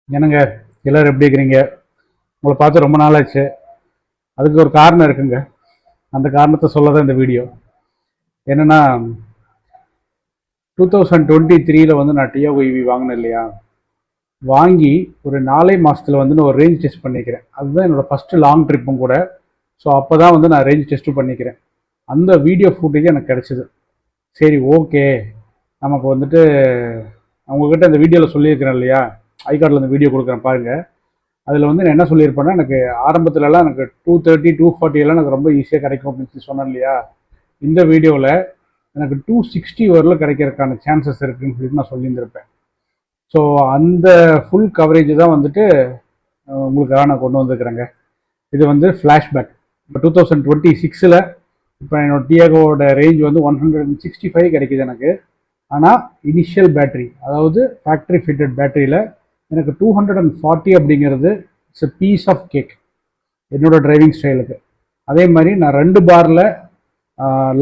என்னங்க எல்லாரும் எப்படி இருக்கிறீங்க? உங்களை பார்த்து ரொம்ப நாள் ஆச்சு. அதுக்கு ஒரு காரணம் இருக்குங்க. அந்த காரணத்தை சொல்ல தான் இந்த வீடியோ. என்னன்னா 2023 வந்து நான் டியாகோ இவி வாங்கினேன் இல்லையா? வாங்கி ஒரு 4 மாசத்துல வந்து நான் ஒரு ரேஞ்ச் டெஸ்ட் பண்ணிக்கிறேன். அதுதான் என்னோட ஃபர்ஸ்ட் லாங் ட்ரிப்பும் கூட. ஸோ அப்போ தான் வந்து நான் ரேஞ்ச் டெஸ்ட்டும் பண்ணிக்கிறேன். அந்த வீடியோ ஃபுட்டேஜ் எனக்கு கிடைச்சிது. சரி, ஓகே, நமக்கு வந்துட்டு அவங்கக்கிட்ட இந்த வீடியோவில் சொல்லியிருக்கிறேன் இல்லையா, ஐகார்டில் இந்த வீடியோ கொடுக்குறேன் பாருங்கள். அதில் வந்து நான் என்ன சொல்லியிருப்பேன்னா, எனக்கு ஆரம்பத்துலலாம் எனக்கு 230 240 எல்லாம் எனக்கு ரொம்ப ஈஸியாக கிடைக்கும் அப்படின்னு சொல்லி சொன்னேன் இல்லையா. இந்த வீடியோவில் எனக்கு 260 வரல கிடைக்கிறதுக்கான சான்சஸ் இருக்குன்னு சொல்லிட்டு நான் சொல்லியிருந்திருப்பேன். ஸோ அந்த ஃபுல் கவரேஜ் தான் வந்துட்டு உங்களுக்காக நான் கொண்டு வந்துருக்கிறேங்க. இது வந்து ஃப்ளாஷ்பேக். இப்போ 2026 இப்போ என்னோட டியாகோட ரேஞ்ச் வந்து 165 கிடைக்குது எனக்கு. ஆனால் இனிஷியல் பேட்டரி, அதாவது ஃபேக்ட்ரி ஃபிட்டட் பேட்டரியில் எனக்கு 240 அப்படிங்கிறது it's a piece of cake என்னோட டிரைவிங் ஸ்டைலுக்கு. அதே மாதிரி நான் 2 பாரில்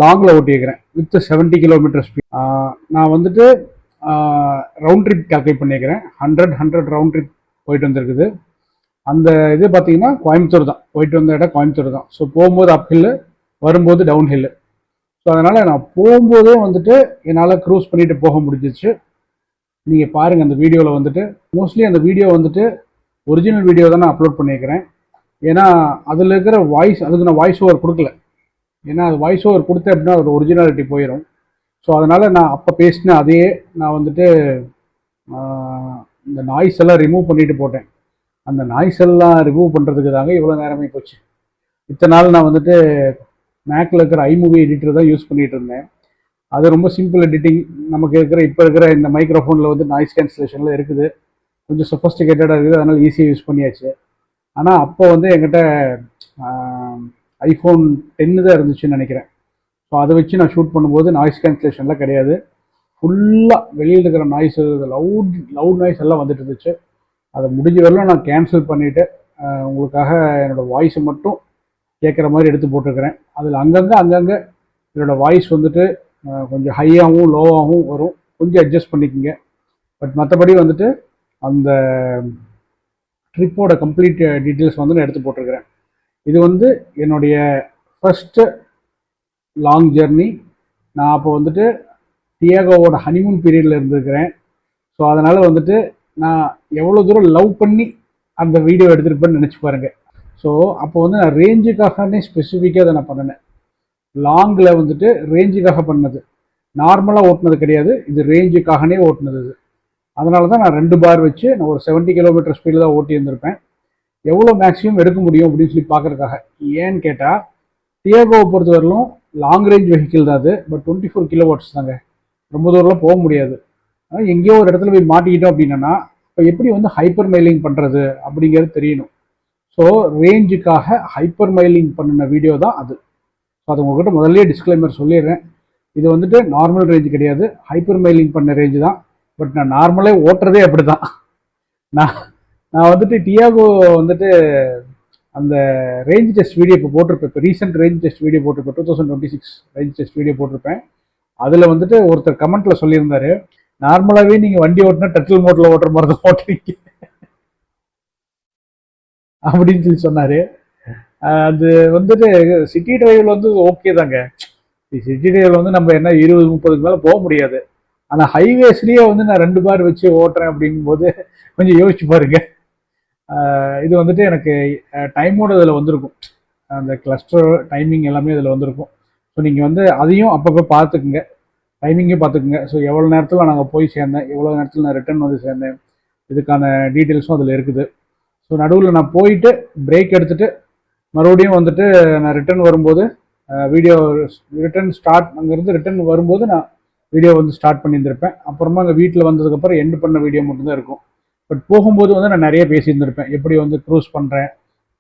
லாங்கில் ஓட்டியிருக்கிறேன் வித் 70 கிலோமீட்டர் ஸ்பீட். நான் வந்துட்டு ரவுண்ட் ட்ரிப் கால்குலேட் பண்ணியிருக்கிறேன். 100 ரவுண்ட் ட்ரிப் போயிட்டு வந்திருக்குது. அந்த இது பார்த்தீங்கன்னா கோயம்புத்தூர் தான், போயிட்டு வந்த இடம் கோயம்புத்தூர் தான். ஸோ போகும்போது அப் ஹில்லு, வரும்போது டவுன் ஹில்லு. ஸோ அதனால் நான் போகும்போதே வந்துட்டு என்னால் க்ரூஸ் பண்ணிட்டு போக முடிஞ்சிச்சு. நீங்கள் பாருங்கள் அந்த வீடியோவில் வந்துட்டு, மோஸ்ட்லி அந்த வீடியோ வந்துட்டு ஒரிஜினல் வீடியோ தான் நான் அப்லோட் பண்ணியிருக்கிறேன். ஏன்னா அதில் இருக்கிற வாய்ஸ், அதுக்கு நான் வாய்ஸ் ஓவர் கொடுக்கல. ஏன்னா அது வாய்ஸ் ஓவர் கொடுத்தேன் அப்படின்னா அதோட ஒரிஜினாலிட்டி போயிடும். ஸோ அதனால் நான் அப்போ பேசின அதையே நான் வந்துட்டு இந்த நாய்ஸ் எல்லாம் ரிமூவ் பண்ணிட்டு போட்டேன். அந்த நாய்ஸ் எல்லாம் ரிமூவ் பண்ணுறதுக்கு தாங்க இவ்வளோ நேரமே போச்சு. இத்தனை நாள் நான் வந்துட்டு மேக்கில் இருக்கிற ஐமூவி எடிட்டர் தான் யூஸ் பண்ணிகிட்டு இருந்தேன். அது ரொம்ப சிம்பிள் எடிட்டிங். நமக்கு இருக்கிற இப்போ இருக்கிற இந்த மைக்ரோஃபோனில் வந்து நாய்ஸ் கேன்சலேஷனில் இருக்குது, கொஞ்சம் சொஃபஸ்டிகேட்டடாக இருக்குது, அதனால் ஈஸியாக யூஸ் பண்ணியாச்சு. ஆனால் அப்போ வந்து என்கிட்ட iPhone 10 தான் இருந்துச்சுன்னு நினைக்கிறேன். ஸோ அதை வச்சு நான் ஷூட் பண்ணும்போது நாய்ஸ் கேன்சலேஷன்லாம் கிடையாது. ஃபுல்லாக வெளியில் இருக்கிற நாய்ஸ், லவுட் நாய்ஸ் எல்லாம் வந்துட்டு இருந்துச்சு. அதை முடிஞ்ச வரலாம் நான் கேன்சல் பண்ணிவிட்டு உங்களுக்காக என்னோடய வாய்ஸை மட்டும் கேட்குற மாதிரி எடுத்து போட்டிருக்கிறேன். அதில் அங்கங்கே என்னோடய வாய்ஸ் வந்துட்டு கொஞ்சம் ஹையாகவும் லோவாகவும் வரும், கொஞ்சம் அட்ஜஸ்ட் பண்ணிக்கோங்க. பட் மற்றபடி வந்துட்டு அந்த ட்ரிப்போட கம்ப்ளீட் டீட்டெயில்ஸ் வந்து நான் எடுத்து போட்டிருக்கிறேன். இது வந்து என்னுடைய ஃபஸ்ட்டு லாங் ஜெர்னி. நான் அப்போ வந்துட்டு டியாகோவோட ஹனிமூன் பீரியடில் இருந்திருக்கிறேன். ஸோ அதனால் வந்துட்டு நான் எவ்வளோ தூரம் லவ் பண்ணி அந்த வீடியோ எடுத்துருப்பேன்னு நினச்சி பாருங்கள். ஸோ அப்போ வந்து நான் ரேஞ்சுக்காகவே ஸ்பெசிஃபிக்காக அதை நான் பண்ணினேன். லாங்கில் வந்துட்டு ரேஞ்சுக்காக பண்ணது, நார்மலாக ஓட்டினது கிடையாது. இது ரேஞ்சுக்காகவே ஓட்டினது இது. அதனால தான் நான் 2 பார் வச்சு நான் ஒரு 70 கிலோமீட்டர் ஸ்பீடில் தான் ஓட்டி இருந்திருப்பேன். எவ்வளோ மேக்ஸிமம் எடுக்க முடியும் அப்படின்னு சொல்லி பார்க்குறதுக்காக. ஏன்னு கேட்டால் டியாகோவை பொறுத்தவரையிலும் லாங் ரேஞ்ச் வெஹிக்கிள் தான் அது. பட் 24 கிலோவாட்ஸ் தாங்க, ரொம்ப தூரம்லாம் போக முடியாது. ஆனால் எங்கேயோ ஒரு இடத்துல போய் மாட்டிக்கிட்டோம் அப்படின்னா இப்போ எப்படி வந்து ஹைப்பர் மைலிங் பண்ணுறது அப்படிங்கிறது தெரியணும். ஸோ ரேஞ்சுக்காக ஹைப்பர் மைலிங் பண்ணின வீடியோ தான் அது. ஸோ அது உங்கள்கிட்ட முதல்ல டிஸ்க்ளைமர் சொல்லிடுறேன். இது வந்துட்டு நார்மல் ரேஞ்சு கிடையாது, ஹைப்பர் மைலிங் பண்ண ரேஞ்சு தான். பட் நான் நார்மலே ஓட்டுறதே அப்படி தான். நான் வந்துட்டு டியாகோ வந்துட்டு அந்த ரேஞ்ச் டெஸ்ட் வீடியோ இப்போ போட்டிருப்பேன். இப்போ ரீசெண்ட் ரேஞ்ச் டெஸ்ட் வீடியோ போட்டிருப்பேன், 2026 ரேஞ்ச் டெஸ்ட் வீடியோ போட்டிருப்பேன். அதில் வந்துட்டு ஒருத்தர் கமெண்ட்டில் சொல்லியிருந்தாரு, நார்மலாகவே நீங்கள் வண்டி ஓட்டினா டர்ட்டில் மோட்டில் ஓட்டுற மாதிரி தான் ஓட்டுறீங்க அப்படின்னு சொல்லி சொன்னார். அது வந்துட்டு சிட்டி டிரைவில் வந்து ஓகே தாங்க. சிட்டி டிரைவில் வந்து நம்ம என்ன 20-30க்கு மேலே போக முடியாது. ஆனால் ஹைவேஸ்லேயே வந்து நான் 2 பார் வச்சு ஓட்டுறேன் அப்படிங்கும்போது கொஞ்சம் யோசிச்சு பாருங்க. இது வந்துட்டு எனக்கு டைமோட இதில் வந்திருக்கும், அந்த கிளஸ்டர் டைமிங் எல்லாமே இதில் வந்திருக்கும். ஸோ நீங்கள் வந்து அதையும் அப்பப்போ பார்த்துக்குங்க, டைமிங்கையும் பார்த்துக்குங்க. ஸோ எவ்வளோ நேரத்தில் நாங்கள் போய் சேர்ந்தேன், எவ்வளோ நேரத்தில் நான் ரிட்டர்ன் வந்து சேர்ந்தேன், இதுக்கான டீட்டெயில்ஸும் அதில் இருக்குது. ஸோ நடுவில் நான் போயிட்டு பிரேக் எடுத்துகிட்டு மறுபடியும் வந்துட்டு நான் ரிட்டர்ன் வரும்போது வீடியோ ரிட்டர்ன் ஸ்டார்ட், அங்கேருந்து ரிட்டர்ன் வரும்போது நான் வீடியோ வந்து ஸ்டார்ட் பண்ணியிருந்திருப்பேன். அப்புறமா அங்கே வீட்டில் வந்ததுக்கப்புறம் எண்டு பண்ண வீடியோ மட்டும்தான் இருக்கும். பட் போகும்போது வந்து நான் நிறைய பேசியிருந்திருப்பேன், எப்படி வந்து க்ரூஸ் பண்ணுறேன்.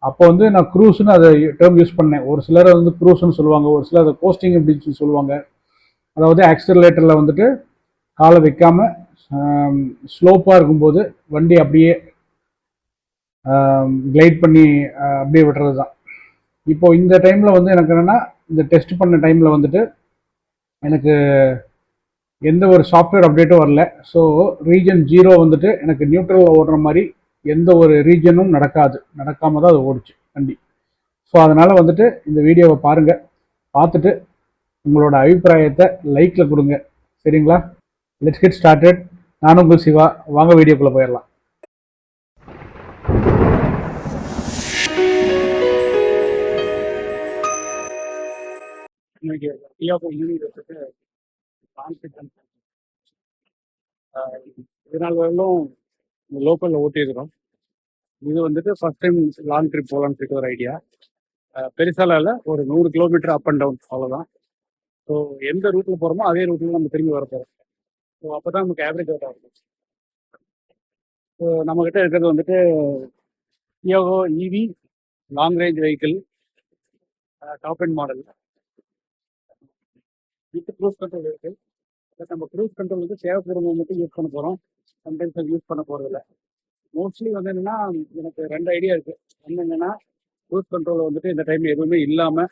அப்போ வந்து நான் க்ரூஸ்னு அதை டேர்ம் யூஸ் பண்ணேன். ஒரு சிலர் வந்து க்ரூஸ்ன்னு சொல்லுவாங்க, ஒரு சிலர் அதை கோஸ்டிங் அப்படின்னு சொல்லி சொல்லுவாங்க. அதாவது ஆக்சிலரேட்டரில் வந்துட்டு காலை வைக்காமல் ஸ்லோப்பாக இருக்கும்போது வண்டி அப்படியே கிளைட் பண்ணி அப்படியே விடுறது தான். இப்போ இந்த டைமில் வந்து எனக்கு என்னென்னா, இந்த டெஸ்ட் பண்ண டைமில் வந்துட்டு எனக்கு எந்த ஒரு சாஃப்ட்வேர் அப்டேட்டும் வரல. ஸோ ரீஜன் 0 வந்துட்டு எனக்கு நியூட்ரலில் ஓடுற மாதிரி எந்த ஒரு ரீஜனும் நடக்காம தான் அது ஓடிச்சு வண்டி. ஸோ அதனால் வந்துட்டு இந்த வீடியோவை பாருங்கள், பார்த்துட்டு உங்களோட அபிப்பிராயத்தை லைக்கில் கொடுங்க. சரிங்களா? Let's get started. நானும் உங்கள் சிவா. வாங்க வீடியோக்குள்ளே போயிடலாம். இன்னைக்கு இதனால் வரலும் லோக்கலில் ஓட்டியிருக்கிறோம். இது வந்துட்டு ஃபர்ஸ்ட் டைம் லாங் ட்ரிப் போகலான்னு சொல்லிட்டு ஒரு ஐடியா. பெருசால இல்லை, ஒரு 100 கிலோமீட்டர் அப் அண்ட் டவுன், அவ்வளோதான். ஸோ எந்த ரூட்டில் போகிறோமோ அதே ரூட்டில் நம்ம திரும்பி வர போகிறோம். ஸோ அப்போ தான் நமக்கு ஆவரேஜ் அவுட் ஆகும். ஸோ நம்மக்கிட்ட இருக்கிறது வந்துட்டு Tiago EV long range vehicle, top end model with cruise control vehicle. But நம்ம க்ரூஸ் கண்ட்ரோல் வந்து தேவைப்படுறது மட்டும் யூஸ் பண்ண போகிறோம். சம்டைம்ஸ் அது யூஸ் பண்ண போகிறதில்ல. மோஸ்ட்லி வந்து என்னென்னா, எனக்கு 2 ஐடியா இருக்குது. ஒன்று என்னென்னா, க்ரூஸ் கண்ட்ரோல் வந்துட்டு இந்த டைம் எதுவுமே இல்லாமல்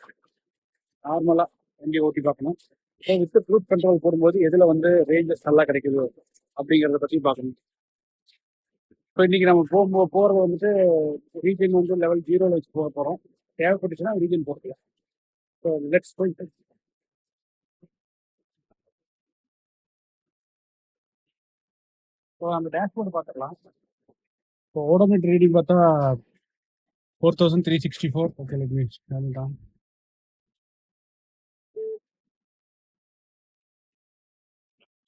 நார்மலாக வண்டி ஓட்டி பார்க்கணும். ஸோ வித் க்ரூஸ் கண்ட்ரோல் போடும்போது எதில் வந்து ரேஞ்சஸ் நல்லா கிடைக்குது அப்படிங்கிறத பற்றி பார்க்கணும். ஸோ இன்றைக்கி நம்ம போகிறது வந்துட்டு ரீஜன் வந்து லெவல் 0 வச்சு போக போகிறோம். தேவைப்பட்டுச்சுன்னா ரீஜன் போட்டுக்கலாம். ஸோ லெட்ஸ் போயிட்டு ஸோ அந்த டேஷ்போர்டு பார்த்துக்கலாம். ஸோ ஓடோமீட்டர் ரீடிங் பார்த்தா 4364. Okay, let me down.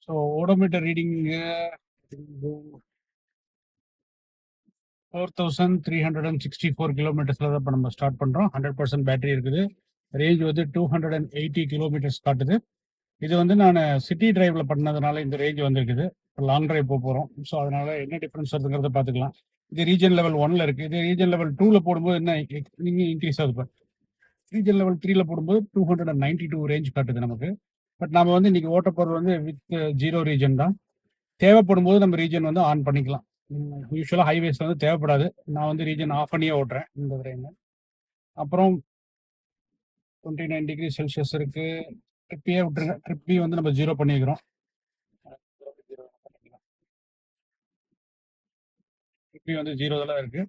So odometer reading 4364 கிலோமீட்டர்ஸில் தான் இப்போ நம்ம ஸ்டார்ட் பண்ணுறோம். 100% பேட்டரி இருக்குது. ரேஞ்ச் வந்து 280 கிலோமீட்டர்ஸ் காட்டுது. இது வந்து நான் சிட்டி டிரைவில் பண்ணதுனால இந்த ரேஞ்ச் வந்துருக்குது. இப்போ லாங் டிரைவ் போக போகிறோம். ஸோ அதனால் என்ன டிஃப்ரென்ஸ் வருதுங்கிறத பார்த்துக்கலாம். இது ரீஜன் லெவல் 1ல் இருக்குது. இது ரீஜன் லெவல் 2ல் போடும்போது என்ன இன்க்ரீஸ் ஆகுது. இப்போ ரீஜன் லெவல் 3ல் போடும்போது 292 ரேஞ்ச் காட்டுது நமக்கு. பட் நம்ம வந்து இன்றைக்கி ஓட்ட போகிறது வந்து வித் 0 ரீஜன் தான். தேவைப்படும் போது நம்ம ரீஜன் வந்து ஆன் பண்ணிக்கலாம். யூஸ்வலாக ஹைவேஸ் வந்து தேவைப்படாது. நான் வந்து ரீஜன் ஆஃப் பண்ணியே ஓட்டுறேன் இந்த டைமில். அப்புறம் 29 டிகிரி செல்சியஸ் இருக்குது. ட்ரிப்பியே விட்டுருங்க. ட்ரிப்பி வந்து நம்ம 0 பண்ணிக்கிறோம். ட்ரிப்பி வந்து 0 தான் இருக்குது.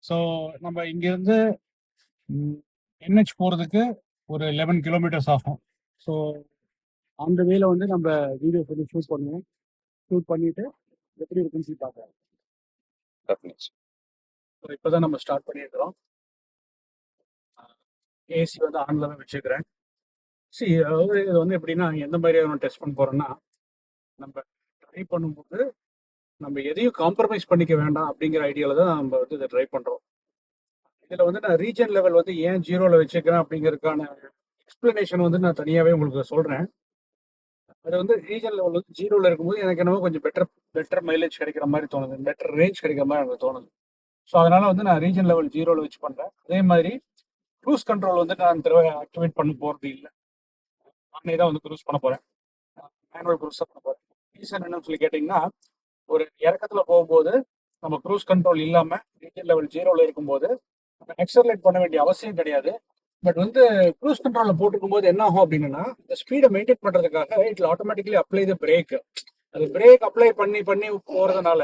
ஸோ நம்ம இங்கேருந்து NH போகிறதுக்கு ஒரு 11 கிலோமீட்டர்ஸ் ஆகும். ஸோ அந்த வேல வந்து நம்ம வீடியோஸ் வந்து ஷூட் பண்ணுவோம். ஷூட் பண்ணிவிட்டு எப்படி இருக்குன்னு சொல்லி பார்க்கலாம். ஸோ இப்போ தான் நம்ம ஸ்டார்ட் பண்ணியிருக்கிறோம். ஏசி வந்து ஆனில் தான் வச்சுக்கிறேன். சரி, அதாவது இது வந்து எப்படின்னா, எந்த மாதிரியான டெஸ்ட் பண்ண போகிறோன்னா, நம்ம ட்ரை பண்ணும்போது நம்ம எதையும் காம்ப்ரமைஸ் பண்ணிக்க வேண்டாம் அப்படிங்கிற ஐடியாவில் தான் நம்ம வந்து இதை ட்ரை பண்ணுறோம். இதில் வந்து நான் ரீஜன் லெவல் வந்து ஏன் 0ல் வச்சுக்கிறேன் அப்படிங்கிறதுக்கான எக்ஸ்பிளனேஷன் வந்து நான் தனியாகவே உங்களுக்கு சொல்கிறேன். அது வந்து ரீஜன் லெவல் வந்து 0ல் இருக்கும்போது எனக்கு என்னவோ கொஞ்சம் பெட்டர் மைலேஜ் கிடைக்கிற மாதிரி தோணுது, பெட்டர் ரேஞ்ச் கிடைக்கிற மாதிரி எனக்கு தோணுது. ஸோ அதனால் வந்து நான் ரீஜன் லெவல் 0ல் வச்சு பண்ணுறேன். அதே மாதிரி க்ரூஸ் கண்ட்ரோல் வந்து நான் தடவை ஆக்டிவேட் பண்ண போகிறது இல்லை. நானே தான் வந்து க்ரூஸ் பண்ண போகிறேன். மேனுவல் க்ரூஸ் பண்ண போகிறேன். ரீசன் என்னன்னு சொல்லி கேட்டிங்கன்னா, ஒரு இறக்கத்தில் போகும்போது நம்ம க்ரூஸ் கண்ட்ரோல் இல்லாமல் ரீஜன் லெவல் 0ல் இருக்கும்போது நம்ம எக்ஸலரேட் பண்ண வேண்டிய அவசியம் கிடையாது. பட் வந்து க்ரூஸ் கண்ட்ரோலில் போட்டுக்கும் போது என்ன ஆகும் அப்படின்னா, இந்த ஸ்பீடை மெயின்டைன் பண்ணுறதுக்காக இட்ல ஆட்டோமேட்டிக்கலி அப்ளை த பிரேக். அது பிரேக் அப்ளை பண்ணி போகிறதுனால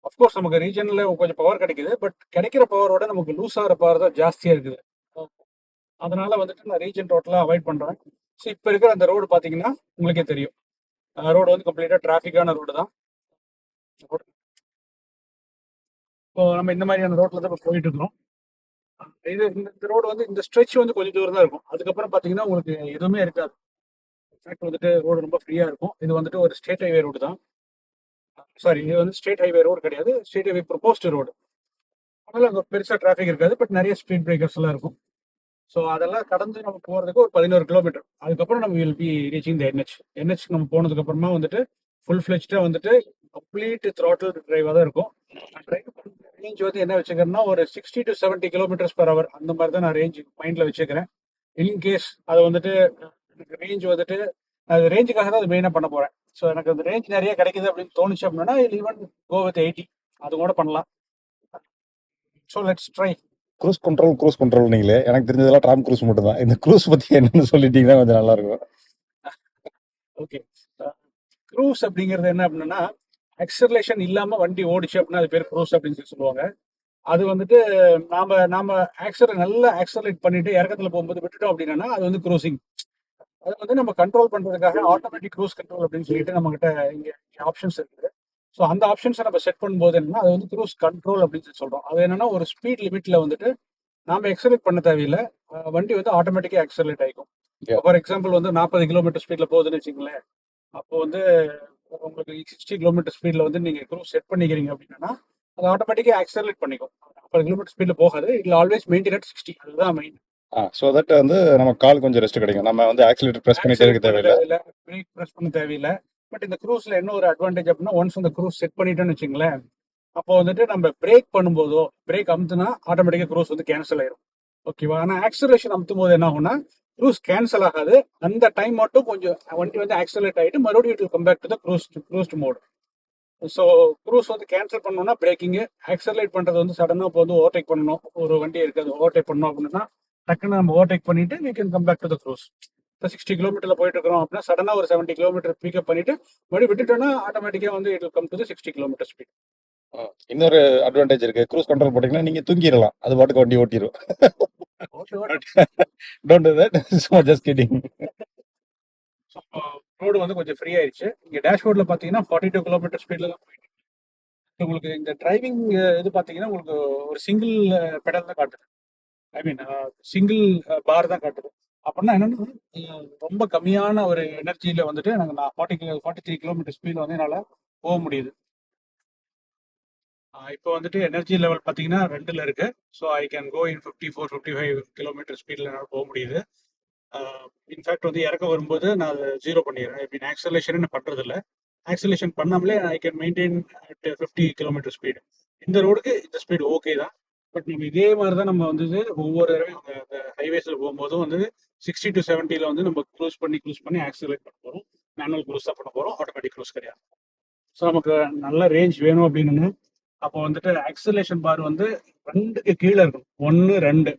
அஃப்கோர்ஸ் நமக்கு ரீஜனில் கொஞ்சம் பவர் கிடைக்குது. பட் கிடைக்கிற பவரோட நமக்கு லூஸ் ஆகிற பவர் தான் ஜாஸ்தியாக இருக்குது. அதனால வந்துட்டு நான் ரீஜன் டோட்டலாக அவாய்ட் பண்ணுறேன். ஸோ இப்போ இருக்கிற அந்த ரோடு பார்த்தீங்கன்னா உங்களுக்கே தெரியும். ரோடு வந்து கம்ப்ளீட்டாக டிராஃபிக்கான ரோடு தான். இப்போ நம்ம இந்த மாதிரியான ரோட்டில் தான் இப்போ போயிட்டு இருக்கிறோம். இது இந்த ரோடு வந்து இந்த ஸ்ட்ரெச் வந்து கொஞ்சம் தூரம் தான் இருக்கும். அதுக்கப்புறம் பார்த்தீங்கன்னா உங்களுக்கு எதுவுமே இருக்காது. இன்ஃபேக்ட் வந்துட்டு ரோடு ரொம்ப ஃப்ரீயாக இருக்கும். இது வந்துட்டு ஒரு ஸ்டேட் ஹைவே ரோடு தான். சாரி, இது வந்து ஸ்டேட் ஹைவே ரோடு கிடையாது, ஸ்டேட் ஹைவே ப்ரொபோஸ்டு ரோடு. அதனால அங்கே பெருசாக டிராஃபிக் இருக்காது. பட் நிறைய ஸ்பீட் பிரேக்கர்ஸ் எல்லாம் இருக்கும். ஸோ அதெல்லாம் கடந்து நம்ம போகிறதுக்கு ஒரு 11 கிலோமீட்டர். அதுக்கப்புறம் நம்ம will be reaching the NH நம்ம போனதுக்கப்புறமா வந்துட்டு ஃபுல் ஃப்ளெஜ்டாக வந்துட்டு கம்ப்ளீட் த்ராட்டில் டிரைவாக தான் இருக்கும். டிரைவ் ரேஞ்ச் வந்து என்ன வச்சுக்கிறேன்னா, ஒரு 60 to 70 கிலோமீட்டர்ஸ் பர் ஹவர் அந்த மாதிரி தான் நான் ரேஞ்ச் மைண்டில் வச்சுக்கிறேன். இன்கேஸ் அது வந்துட்டு எனக்கு ரேஞ்ச் வந்துட்டு அது ரேஞ்சுக்காக தான் அது மெயினாக பண்ண போகிறேன். ஸோ எனக்கு அந்த ரேஞ்ச் நிறைய கிடைக்குது அப்படின்னு தோணுச்சு அப்படின்னா ஈவன் கோ வித் 80 அது கூட பண்ணலாம். So let's try. Cruise control நீங்களே, எனக்கு தெரிஞ்சதெல்லாம் டாம் க்ரூஸ் மட்டும் தான். இந்த க்ரூஸ் பற்றி என்னன்னு சொல்லிட்டீங்கன்னா கொஞ்சம் நல்லா இருக்கும். ஓகே, க்ரூஸ் அப்படிங்கிறது என்ன அப்படின்னா, ஆக்சலரேஷன் இல்லாம வண்டி ஓடிச்சு அப்படின்னா அது பேர் க்ரூஸ் அப்படின்னு சொல்லி சொல்லுவாங்க. அது வந்துட்டு நாம நாம நல்லா ஆக்சலரேட் பண்ணிட்டு இறக்கத்துல போகும்போது விட்டுட்டோம் அப்படின்னா அது வந்து க்ரூசிங். அது வந்து நம்ம கண்ட்ரோல் பண்றதுக்காக ஆட்டோமேட்டிக் க்ரூஸ் கண்ட்ரோல் அப்படின்னு சொல்லிட்டு நம்ம கிட்ட இங்க ஆப்ஷன்ஸ் இருக்குது. ஸோ அந்த ஆப்ஷன்ஸை நம்ம செட் பண்ணும்போது என்னன்னா அது வந்து க்ரூஸ் கண்ட்ரோல் அப்படின்னு சொல்லி சொல்றோம். அது என்னன்னா ஒரு ஸ்பீட் லிமிட்ல வந்துட்டு நாம எக்ஸலேட் பண்ண தேவையில்லை. வண்டி வந்து ஆட்டோமேட்டிக்கா எக்ஸலேட் ஆகிக்கும். Yeah. ஃபார் எக்ஸாம்பிள் வந்து 40 கிலோமீட்டர் ஸ்பீட்ல போகுதுன்னு வச்சுங்களேன். அப்போ வந்து உங்களுக்கு 60 கிலோமீட்டர் ஸ்பீட்ல வந்து நீங்க க்ரூஸ் செட் பண்ணிக்கிறீங்க அப்படின்னா அது ஆட்டோமேட்டிக்கா ஆக்சலேட் பண்ணிக்கும். 40 கிலோமீட்டர் ஸ்பீட்ல போகாது. It always maintain at 60. அதுதான் மெயின். ஸோ தட் வந்து நம்ம கால் கொஞ்சம் ரெஸ்ட் கிடைக்கும். நம்ம வந்து ஆக்சிலேட்டர் ப்ரெஸ் பண்ணிட்டே இருக்க ஆக்சலேட் பண்ண தேவையில்லை. தேவையில்லை, பிரேக் ப்ரெஸ் பண்ண தேவையில்லை. பட் இந்த க்ரூஸ்ல என்ன ஒரு அட்வான்டேஜ் அப்படின்னா ஒன்ஸ் அந்த க்ரூஸ் செட் பண்ணிட்டோன்னு வச்சுங்களேன், அப்போ வந்துட்டு நம்ம பிரேக் பண்ணும்போதோ பிரேக் அமுத்துனா ஆட்டோமேட்டிக்கா க்ரூஸ் வந்து கேன்சல் ஆயிரும். ஓகேவா? ஆனா ஆக்சலரேஷன் அமுத்தும் போது என்ன ஆகும்னா க்ரூஸ் கேன்சல் ஆகாது. அந்த டைம் மட்டும் கொஞ்சம் வண்டி வந்து ஆக்சலேட் ஆகிட்டு மறுபடியும் it will come back to the cruised mode. So cruise வந்து கேன்சல் பண்ணணும்னா பிரேக்கிங்கு, ஆக்சலேட் பண்ணுறது வந்து சடனாக இப்போ வந்து ஓவர்டேக் பண்ணணும். ஒரு வண்டி இருக்குது ஓவர்டேக் பண்ணணும் அப்படின்னா டக்குன்னு நம்ம ஓவர்டேக் பண்ணிட்டு we can come back to the cruise. இப்போ 60 கிலோமீட்டரில் போயிட்டு இருக்கிறோம் அப்படின்னா சடனாக ஒரு 70 கிலோமீட்டர் பிக்கப் பண்ணிட்டு மறுபடியும் விட்டுட்டோம்னா ஆட்டோமேட்டிக்காக வந்து it will come to the 60 kilometre speed. இன்னொரு அட்வான்டேஜ் இருக்கு. க்ரூஸ் கண்ட்ரோல் போட்டீங்கன்னா நீங்க தூங்கிடலாம். அது பாட்டுக்கு வண்டி ஓட்டிடும். Okay okay. Don't do that. So just kidding. Road வந்து கொஞ்சம் ஃப்ரீ ஆயிடுச்சு. இங்கே டேஷ்போர்டில் பார்த்தீங்கன்னா 42 கிலோமீட்டர் ஸ்பீடில் தான் போயிட்டு இருக்கு. உங்களுக்கு இந்த டிரைவிங் இது பார்த்தீங்கன்னா உங்களுக்கு ஒரு சிங்கிள் பெடல் தான் காட்டுது. ஐ மீன் சிங்கிள் பார் தான் காட்டுது. அப்படின்னா என்னன்னா ரொம்ப கம்மியான ஒரு எனர்ஜியில வந்துட்டு எனக்கு நான் 43 கிலோமீட்டர் ஸ்பீட்ல வந்து என்னால் போக முடியுது. இப்போ வந்துட்டு எனர்ஜி லெவல் பார்த்தீங்கன்னா 2ல் இருக்கு. So I can go in 54-55 kilometer ஸ்பீடில் என்னால் போக முடியுது. இன்ஃபேக்ட் வந்து இறக்க வரும்போது நான் அதை ஜீரோ பண்ணிடுறேன். ஐ மீன் ஆக்சலேஷன் பண்ணுறதில்ல. ஆக்சலேஷன் பண்ணாமலே I can maintain at 50 kilometre speed. இந்த ரோடுக்கு இந்த ஸ்பீடு ஓகே தான். பட் நம்ம இதே மாதிரி தான் நம்ம வந்து ஒவ்வொரு தடவையும் அந்த ஹைவேஸில் போகும்போதும் வந்து 60 to 70ல் வந்து நம்ம க்ரூஸ் பண்ணி ஆக்சிலேட் பண்ண போகிறோம். மேனுவல் க்ரூஸ் தான் பண்ண போகிறோம், ஆட்டோமேட்டிக் க்ரூஸ் கிடையாது. ஸோ நமக்கு நல்ல ரேஞ்ச் வேணும் அப்படின்னு அப்போ வந்துட்டு ஆக்சிலேஷன் பார் வந்து 2க்கு கீழே இருக்கும். 1, 2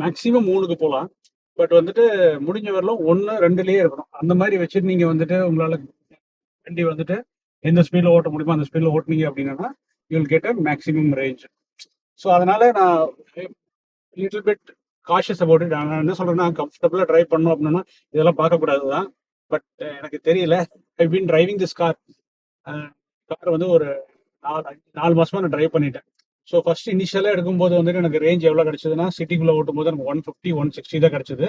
மேக்ஸிமம் 3க்கு போகலாம். பட் வந்துட்டு முடிஞ்ச வரலும் 1, 2லயே இருக்கணும். அந்த மாதிரி வச்சுட்டு நீங்கள் வந்துட்டு உங்களால் வண்டி வந்துட்டு எந்த ஸ்பீடில் ஓட்ட முடியுமோ அந்த ஸ்பீடில் ஓட்டுனீங்க அப்படின்னா you will get a maximum range. So அதனால நான் little bit cautious about it. நான் என்ன சொல்றேன்னா கம்ஃபர்டபுளாக ட்ரைவ் பண்ணணும் அப்படின்னா இதெல்லாம் பார்க்கக்கூடாது தான். பட் எனக்கு தெரியல. I been driving this car வந்து ஒரு 4 மாசமா நான் ட்ரைவ் பண்ணிட்டேன். ஸோ ஃபர்ஸ்ட் இனிஷியலாக எடுக்கும்போது வந்துட்டு எனக்கு ரேஞ்ச் எவ்வளோ கிடைச்சதுன்னா சிட்டிக்குள்ளே ஓட்டும் போது எனக்கு 150, 160 தான் கிடைச்சது.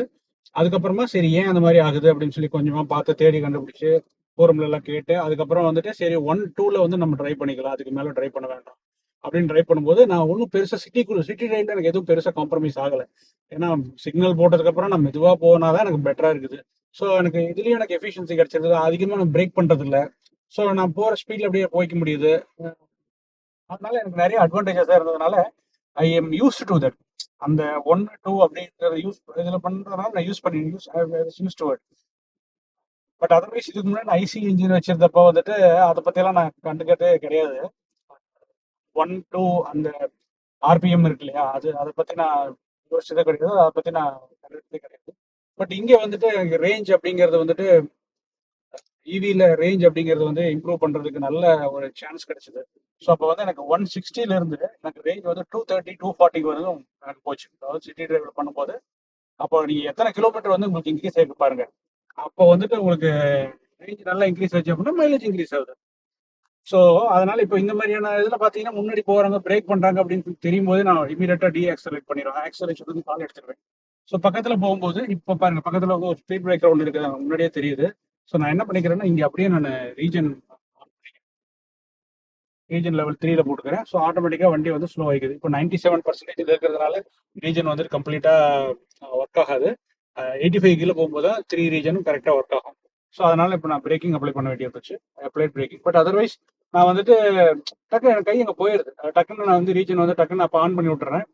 அதுக்கப்புறமா சரி ஏன் அந்த மாதிரி ஆகுது அப்படின்னு சொல்லி கொஞ்சமாக பார்த்து தேடி கண்டுபிடிச்சு ஃபோரம்ல எல்லாம் கேட்டு அதுக்கப்புறம் வந்துட்டு சரி 1-2ல வந்து நம்ம ட்ரை பண்ணிக்கலாம், அதுக்கு மேலே ட்ரை பண்ண வேண்டாம் அப்படின்னு ட்ரை பண்ணும்போது நான் ஒன்றும் பெருசாக சிட்டி ரைடில் எனக்கு எதுவும் பெருசாக காம்ப்ரமைஸ் ஆகலை. ஏன்னா சிக்னல் போட்டதுக்கப்புறம் நம்ம மெதுவாக போனாதான் எனக்கு பெட்டராக இருக்குது. ஸோ எனக்கு இதுலேயும் எனக்கு எஃபிஷியன்சி கிடைச்சிருது. அதிகமாக நான் பிரேக் பண்ணுறது இல்லை. ஸோ நான் போகிற ஸ்பீடில் அப்படியே போய்க்க முடியுது. அதனால எனக்கு நிறைய அட்வான்டேஜஸாக இருந்ததுனால I am use to that. அந்த 1-2 அப்படின்றத இதில் பண்ணுறதுனால நான் use to it. But otherwise இதுக்கு முன்னாடி ஐசி இன்ஜின் வச்சிருந்தப்போ வந்துட்டு அதை பற்றியெல்லாம் நான் கண்டுக்கிறதே கிடையாது. 1-2 அந்த ஆர்பிஎம் இருக்கு இல்லையா, அதை பற்றி நான் யோசிச்சதே கிடையாது. அதை பற்றி நான் கண்டுக்கிறதே கிடையாது. பட் இங்கே வந்துட்டு எனக்கு ரேஞ்ச் அப்படிங்கிறது வந்துட்டு இவியில் ரேஞ்ச் அப்படிங்கிறது வந்து இம்ப்ரூவ் பண்ணுறதுக்கு நல்ல ஒரு சான்ஸ் கிடைச்சிது. ஸோ அப்போ வந்து எனக்கு 160ல இருந்து எனக்கு ரேஞ்ச் வந்து 230, 240 வரைக்கும் எனக்கு போச்சு. அதாவது சிட்டி டிரைவில் பண்ணும்போது அப்போ நீங்கள் எத்தனை கிலோமீட்டர் வந்து உங்களுக்கு இன்க்ரீஸ் ஆகிருக்கு பாருங்க. அப்போ வந்துட்டு உங்களுக்கு ரேஞ்ச் நல்லா இன்க்ரீஸ் ஆச்சு அப்படின்னா மைலேஜ் இன்க்ரீஸ் ஆகுது. ஸோ அதனால இப்போ இந்த மாதிரியான இதில் பார்த்தீங்கன்னா முன்னாடி போகிறாங்க பிரேக் பண்ணுறாங்க அப்படின்னு தெரியும் போது நான் இமீடியட்டாக டீஆக்சலேட் பண்ணிடுவேன். ஆக்சலேஷன் வந்து கால் எடுத்துருவேன். ஸோ பக்கத்தில் போகும்போது இப்போ பாருங்க பக்கத்தில் வந்து ஒரு ஸ்பீட் பிரேக்கர் ஒன்று இருக்குது, முன்னாடியே தெரியுது. ஸோ நான் என்ன பண்ணிக்கிறேன்னா இங்கே அப்படியே நான் ரீஜன் லெவல் 3ல போட்டுக்கிறேன். ஸோ ஆட்டோமேட்டிக்காக வண்டி வந்து ஸ்லோ ஆகிக்குது. இப்போ 97% இருக்கிறதுனால ரீஜன் வந்துட்டு கம்ப்ளீட்டாக ஒர்க் ஆகாது. 85 கீழே போகும்போது தான் 3 ரீஜனும் கரெக்டாக ஒர்க் ஆகும். ஸோ அதனால இப்போ நான் பிரேக்கிங் அப்ளை பண்ண வேண்டியது இருந்துச்சு. Applied braking. பட் அதர்வைஸ் நான் வந்துட்டு டக்குன்னு எனக்கு கை அங்கே போயிடுது. டக்குன்னு நான் வந்து ரீஜன் வந்து டக்குன்னு அப்போ ஆன் பண்ணி விட்டுறேன்.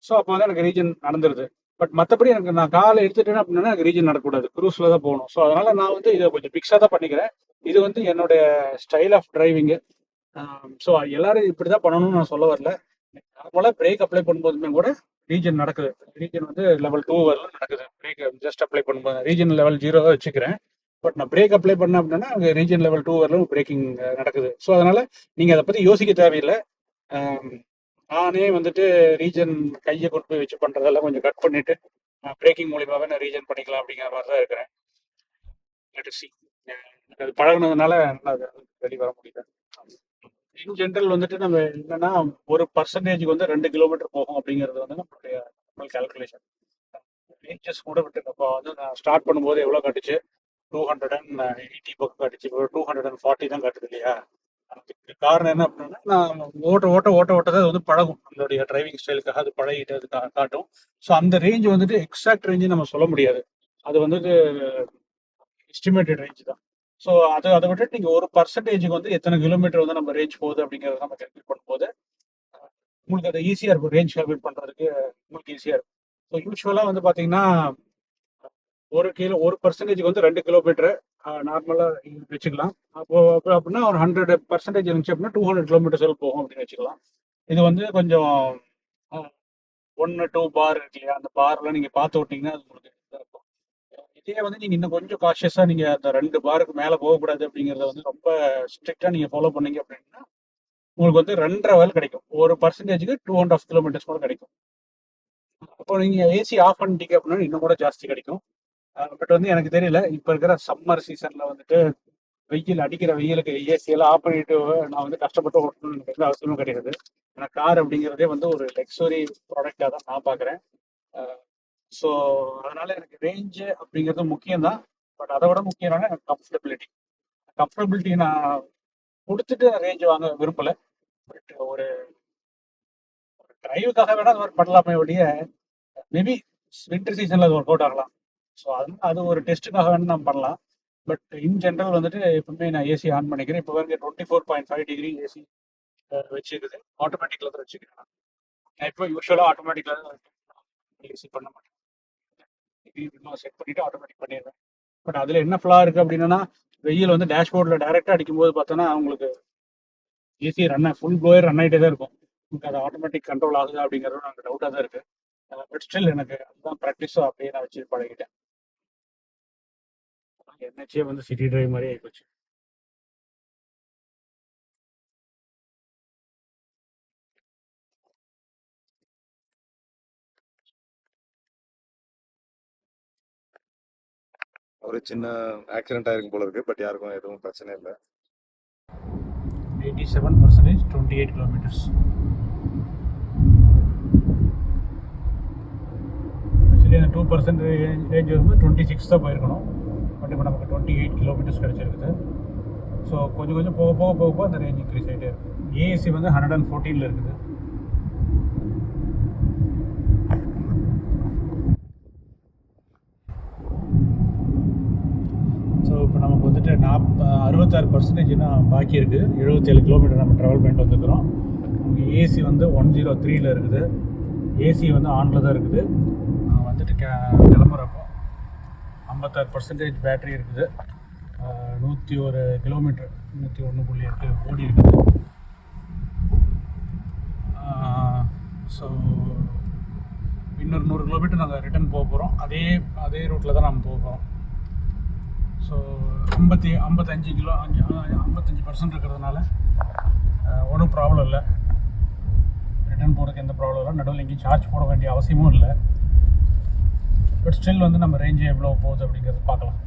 ஸோ அப்போ வந்து எனக்கு ரீஜன் நடந்துருது. பட் மற்றபடி எனக்கு நான் காலை எடுத்துட்டேன் அப்படின்னா எனக்கு ரீஜன் நடக்கக்கூடாது, க்ரூஸில் தான் போகணும். ஸோ அதனால நான் வந்து இதை கொஞ்சம் பிக்ஸாக தான் பண்ணிக்கிறேன். இது வந்து என்னுடைய ஸ்டைல் ஆஃப் டிரைவிங்கு. ஸோ எல்லாரும் இப்படி தான் பண்ணணும்னு நான் சொல்ல வரல. நார்மலாக பிரேக் அப்ளை பண்ணும்போதுமே கூட ரீஜன் நடக்குது. ரீஜன் வந்து லெவல் 2 வரலாம் நடக்குது. பிரேக் ஜஸ்ட் அப்ளை பண்ணும்போது ரீஜன் லெவல் 0 வச்சுக்கிறேன். பட் நான் பிரேக் அப்ளை பண்ணேன் அப்படின்னா அங்கே ரீஜன் லெவல் 2 வரலும் பிரேக்கிங் நடக்குது. ஸோ அதனால நீங்கள் அதை பற்றி யோசிக்க தேவையில்லை. ஆம், நானே வந்துட்டு ரீஜன் கையை கொண்டு போய் வச்சு பண்ணுறதெல்லாம் கொஞ்சம் கட் பண்ணிட்டு பிரேக்கிங் மூலியமாகவே நான் ரீஜன் பண்ணிக்கலாம் அப்படிங்கிற மாதிரி தான் இருக்கிறேன். Let us see. எனக்கு அது பழகுனதுனால நல்லா வெளியே வர முடியல. இன் ஜென்ரல் வந்துட்டு நம்ம என்னன்னா ஒரு பர்சன்டேஜுக்கு வந்து 2 கிலோமீட்டர் போகும் அப்படிங்கிறது வந்து நம்மளுடைய கால்குலேஷன். ரேஞ்சஸ் கூட விட்டு இப்போ வந்து நான் ஸ்டார்ட் பண்ணும்போது எவ்வளோ காட்டுச்சு, 280 பக்கம் காட்டுச்சு, இப்போ 240 தான் காட்டுது இல்லையா. அதுக்கு காரணம் என்ன அப்படின்னா நான் ஓட்ட ஓட்ட ஓட்ட ஓட்ட தான் அது வந்து பழகும், நம்மளுடைய டிரைவிங் ஸ்டைலுக்காக அது பழகிட்டு அது காட்டும். ஸோ அந்த ரேஞ்ச் வந்துட்டு எக்ஸாக்ட் ரேஞ்சு நம்ம சொல்ல முடியாது, அது வந்துட்டு எஸ்டிமேட்டட் ரேஞ்ச் தான். ஸோ அதை விட்டுட்டு நீங்கள் ஒரு பர்சன்டேஜுக்கு வந்து எத்தனை கிலோமீட்டர் வந்து நம்ம ரேஞ்ச் போகுது அப்படிங்கிறத நம்ம கேல்குலேட் பண்ணும்போது உங்களுக்கு அது ஈஸியாக இருக்கும், ரேஞ்ச் கால்குலேட் பண்ணுறதுக்கு உங்களுக்கு ஈஸியாக இருக்கும். ஸோ யூஸ்வலாக வந்து பார்த்தீங்கன்னா ஒரு பர்சன்டேஜுக்கு வந்து 2 கிலோமீட்டர் நார்மலாக வச்சுக்கலாம். அப்போ அப்படின்னா ஒரு 100% இருந்துச்சு அப்படின்னா 200 கிலோமீட்டர்ஸ் போகும் அப்படின்னு வச்சுக்கலாம். இது வந்து கொஞ்சம் 1-2 பார் இருக்கு இல்லையா, அந்த பார்லாம் நீங்கள் பார்த்து விட்டீங்கன்னா அது உங்களுக்கு இதாக இருக்கும். இதே வந்து நீங்கள் இன்னும் கொஞ்சம் காஷியஸாக நீங்கள் அந்த 2 பாருக்கு மேலே போகக்கூடாது அப்படிங்கிறத வந்து ரொம்ப ஸ்ட்ரிக்டாக நீங்கள் ஃபாலோ பண்ணீங்க அப்படின்னா உங்களுக்கு வந்து 2.5 வேல் கிடைக்கும். ஒரு பர்சன்டேஜுக்கு 2.5 கிலோமீட்டர்ஸ் கூட கிடைக்கும். அப்போ நீங்கள் ஏசி ஆஃப் பண்ணிட்டீங்க அப்படின்னா இன்னும் கூட ஜாஸ்தி கிடைக்கும். பட் வந்து எனக்கு தெரியல, இப்போ இருக்கிற சம்மர் சீசனில் வந்துட்டு வெயில் அடிக்கிற வெயிலுக்கு ஏசியெல்லாம் ஆஃப் பண்ணிட்டு நான் வந்து கஷ்டப்பட்டு ஓட்டணும்னு எனக்கு எந்த அவசியமும் கிடையாது. ஏன்னா கார் அப்படிங்கிறதே வந்து ஒரு லக்ஸுரி ப்ராடக்டாக தான் நான் பார்க்குறேன். ஸோ அதனால எனக்கு ரேஞ்சு அப்படிங்கிறது முக்கியம் தான். பட் அதை விட முக்கியம் எனக்கு கம்ஃபர்டபிலிட்டி நான் கொடுத்துட்டு ரேஞ்ச் வாங்க விரும்பலை. பட் ஒரு டிரைவுக்காக வேணா அது ஒரு பண்ணலாமே ஒழிய மேபி வின்டர் சீசனில் அது ஒர்க் அவுட் ஆகலாம். ஸோ அது ஒரு டெஸ்ட்டுக்காக வேணும் நம்ம பண்ணலாம். பட் இன் ஜென்ரல் வந்துட்டு எப்பவுமே நான் ஏசி ஆன் பண்ணிக்கிறேன். இப்போ பாருங்க 24.5 டிகிரி ஏசி வச்சுருக்குது, ஆட்டோமேட்டிக்கில் தான் வச்சுக்கிறேன். நான் இப்போ யூஸ்வலாக ஆட்டோமேட்டிக்கில் தான் ஏசி பண்ண மாட்டேன், செட் பண்ணிவிட்டு ஆட்டோமேட்டிக் பண்ணிடுவேன். பட் அதில் என்ன ஃப்ளா இருக்குது அப்படின்னா வெயில் வந்து டேஷ்போர்டில் டைரெக்டாக அடிக்கும்போது பார்த்தோன்னா உங்களுக்கு ஏசி ஃபுல் ப்ளோயர் ரன் ஆகிட்டே தான் இருக்கும். உங்களுக்கு அது ஆட்டோமேட்டிக் கண்ட்ரோல் ஆகுது அப்படிங்கிறது எனக்கு டவுட்டாக தான் இருக்குது. பட் ஸ்டில் எனக்கு அதுதான் ப்ராக்டிஸும் அப்படியே நான் வச்சு பழகிட்டேன். என்ஹெச்ஏ வந்து சிட்டி டிரைவ் மாதிரி ஆகிப்போச்சு. ஒரு சின்ன ஆக்சிடென்ட் ஆயிருக்கும் போல இருக்கு, பட் யாருக்கும் எதுவும் பிரச்சனை இல்லை. 87%, 28 கிலோமீட்டர்ஸ். ஆக்சுவலி அந்த 2% ரேஞ்ச் வரும்போது 26 தான் போயிருக்கணும். பட் இப்போ நமக்கு 28 கிலோமீட்டர்ஸ் கிடச்சிருக்குது. ஸோ கொஞ்சம் கொஞ்சம் போக போக போக போக அந்த ரேஞ்ச் இன்க்ரீஸ் ஆகிட்டே இருக்கும். ஏஎஸ்சி வந்து 114 இருக்குது. ஸோ இப்போ நமக்கு வந்துட்டு 66% பாக்கி இருக்குது. 77 கிலோமீட்டர் நம்ம ட்ராவல் பண்ணிட்டு வந்துருக்குறோம். நமக்கு ஏசி வந்து 103 இருக்குது. ஏசி வந்து ஆனில் தான் இருக்குது. வந்துட்டு கிளம்புறப்போ 56% பேட்ரி இருக்குது. 101 கிலோமீட்டர் 101.8 ஓடி இருக்குது. ஸோ இன்னொரு 100 கிலோமீட்டர் நாங்கள் ரிட்டர்ன் போக போகிறோம். அதே ரூட்டில் தான் நம்ம போக போகிறோம். ஸோ 55% இருக்கிறதுனால ஒன்றும் ப்ராப்ளம் இல்லை. ரிட்டர்ன் போகிறதுக்கு எந்த ப்ராப்ளம் இல்லை. நடுவில் எங்கேயும் சார்ஜ் போட வேண்டிய அவசியமும் இல்லை. பட் ஸ்டில் வந்து நம்ம ரேஞ்சு எவ்வளோ போகுது அப்படிங்கிறது பார்க்கலாம்.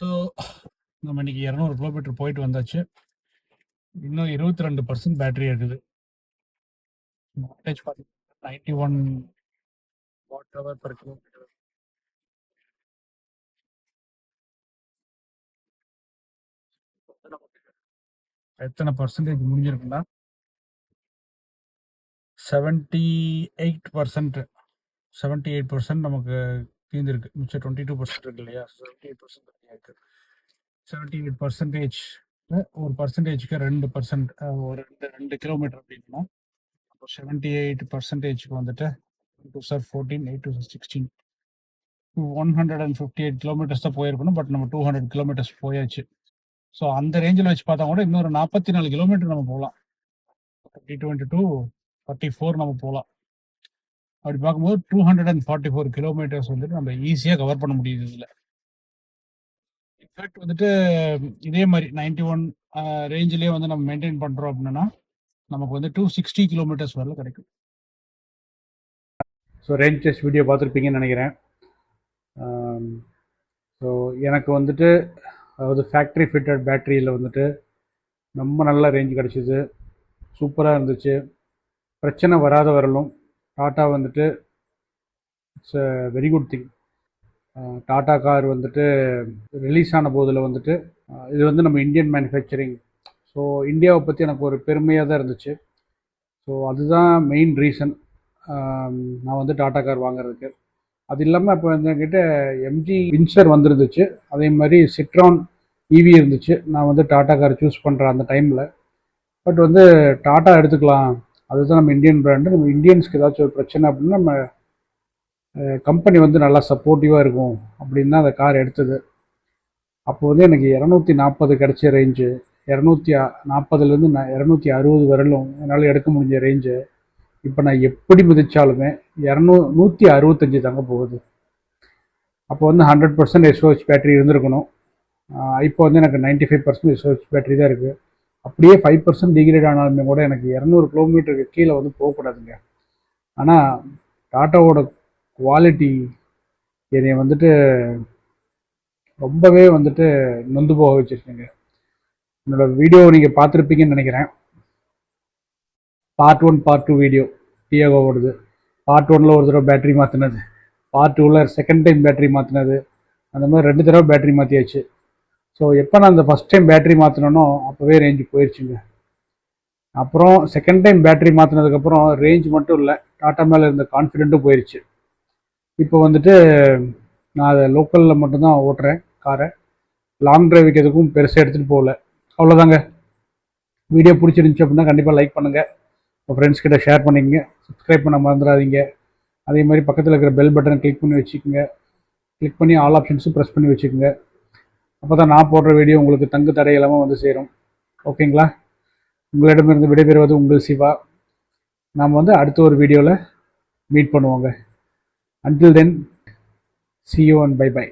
ஸோ நம்ம இன்றைக்கி 200 கிலோமீட்டர் போயிட்டு வந்தாச்சு. இன்னும் 22% பேட்டரி இருக்குது. வாட்டேஜ் பார்த்தீங்கன்னா 91 Wh/km. எத்தனை பர்சன்டேஜ் முடிஞ்சிருக்குன்னா 78% நமக்கு தீர்ந்துருக்கு. மிச்சம் 22% இருக்கு இல்லையா, 78% இருக்கு. 78% ஒரு பர்சன்டேஜுக்கு 2%, ஒரு 2 கிலோமீட்டர் அப்படின்னா அப்போ 78%க்கு வந்துட்டு 2 சார் 14, 8 2 16, 158 கிலோமீட்டர்ஸ் தான் போயிருக்கணும். பட் நம்ம 200 கிலோமீட்டர்ஸ் போயாச்சு. ஸோ அந்த ரேஞ்சில் வச்சு பார்த்தா கூட இன்னொரு 44 கிலோமீட்டர் நம்ம போகலாம். 20 to 34 நம்ம போகலாம். அப்படி பார்க்கும்போது 244 கிலோமீட்டர்ஸ் வந்துட்டு நம்ம ஈஸியாக கவர் பண்ண முடியுது இதில். இன்ஃபேக்ட் வந்துட்டு இதே மாதிரி 91 ரேஞ்சிலே வந்து நம்ம மெயின்டைன் பண்ணுறோம் அப்படின்னா நமக்கு வந்து 260 கிலோமீட்டர்ஸ் வரல கிடைக்கும். ஸோ ரேஞ்ச் டெஸ்ட் வீடியோ பார்த்துருப்பீங்கன்னு நினைக்கிறேன். ஸோ எனக்கு வந்துட்டு அதாவது ஃபேக்ட்ரி ஃபிட்டட் பேட்டரியில் வந்துட்டு ரொம்ப நல்ல ரேஞ்ச் கிடச்சிது. சூப்பராக இருந்துச்சு. பிரச்சனை வராத வரலும் டாட்டா வந்துட்டு it's a very good thing. Tata car வந்துட்டு ரிலீஸ் ஆன போதில் வந்துட்டு இது வந்து நம்ம இந்தியன் மேனுஃபேக்சரிங். ஸோ இந்தியாவை பற்றி எனக்கு ஒரு பெருமையாக தான் இருந்துச்சு. ஸோ அதுதான் மெயின் ரீசன் நான் வந்து டாட்டா கார் வாங்குறதுக்கு. அது இல்லாமல் இப்போ என்கிட்ட எம்ஜி வின்சர் வந்துருந்துச்சு. அதே மாதிரி சிட்ரான் இவி இருந்துச்சு. நான் வந்து டாட்டா கார் சூஸ் பண்ணுறேன் அந்த டைமில். பட் வந்து டாட்டா எடுத்துக்கலாம், அதுதான் நம்ம இந்தியன் பிராண்டு. நம்ம இந்தியன்ஸ்க்கு ஏதாச்சும் ஒரு பிரச்சனை அப்படின்னா நம்ம கம்பெனி வந்து நல்லா சப்போர்ட்டிவாக இருக்கும் அப்படின்னு தான் அந்த கார் எடுத்தது. அப்போ வந்து எனக்கு 240 கிடச்ச ரேஞ்சு, 240லேருந்து 260 வரலும் என்னால் எடுக்க முடிஞ்ச ரேஞ்சு இப்போ நான் எப்படி மிதிச்சாலுமே 165 தாங்க போகுது. அப்போ வந்து 100% SOH பேட்டரி இருந்திருக்கணும். இப்போ வந்து எனக்கு 95% SOH பேட்டரி தான் இருக்குது. அப்படியே 5% டிகிரேட் ஆனாலுமே கூட எனக்கு 200 கிலோமீட்டருக்கு கீழே வந்து போகக்கூடாதுங்க. ஆனால் டாட்டாவோட குவாலிட்டி என்னை வந்துட்டு ரொம்பவே வந்துட்டு நொந்து போக வச்சுருக்கீங்க. என்னோட வீடியோ நீங்கள் பார்த்துருப்பீங்கன்னு நினைக்கிறேன். பார்ட் 1 பார்ட் 2 வீடியோ டியாகோவோடது. பார்ட் 1ல் ஒரு தடவை பேட்டரி மாற்றினது, பார்ட் 2ல் செகண்ட் டைம் பேட்டரி மாற்றினது, அந்த மாதிரி 2 தடவை பேட்டரி மாற்றியாச்சு. ஸோ எப்போ நான் அந்த ஃபஸ்ட் டைம் பேட்டரி மாற்றினோ அப்போவே ரேஞ்சு போயிடுச்சுங்க. அப்புறம் செகண்ட் டைம் பேட்டரி மாற்றினதுக்கப்புறம் ரேஞ்ச் மட்டும் இல்லை, டாட்டா மேலே இருந்த கான்ஃபிடென்ட்டும் போயிடுச்சு. இப்போ வந்துட்டு நான் அதை லோக்கலில் மட்டும்தான் ஓட்டுறேன் காரை. லாங் டிரைவுக்கு எதுக்கும் பெருசாக எடுத்துகிட்டு போகல. அவ்வளோதாங்க. வீடியோ பிடிச்சிருந்துச்சி அப்படின்னா கண்டிப்பாக லைக் பண்ணுங்கள், உங்கள் ஃப்ரெண்ட்ஸ் கிட்ட ஷேர் பண்ணிக்கங்க, சப்ஸ்கிரைப் பண்ண மறந்துடாதீங்க. அதே மாதிரி பக்கத்தில் இருக்கிற பெல் பட்டனை கிளிக் பண்ணி வச்சுக்கோங்க. கிளிக் பண்ணி ஆல் ஆப்ஷன்ஸும் ப்ரெஸ் பண்ணி வச்சுக்கோங்க. அப்போ தான் நான் போடுற வீடியோ உங்களுக்கு தங்கு தடை இல்லாமல் வந்து சேரும். ஓகேங்களா? உங்களிடமிருந்து விடைபெறுவது உங்கள் சிவா. நாம் வந்து அடுத்த ஒரு வீடியோவில் மீட் பண்ணுவோங்க. Until then, see you and bye bye.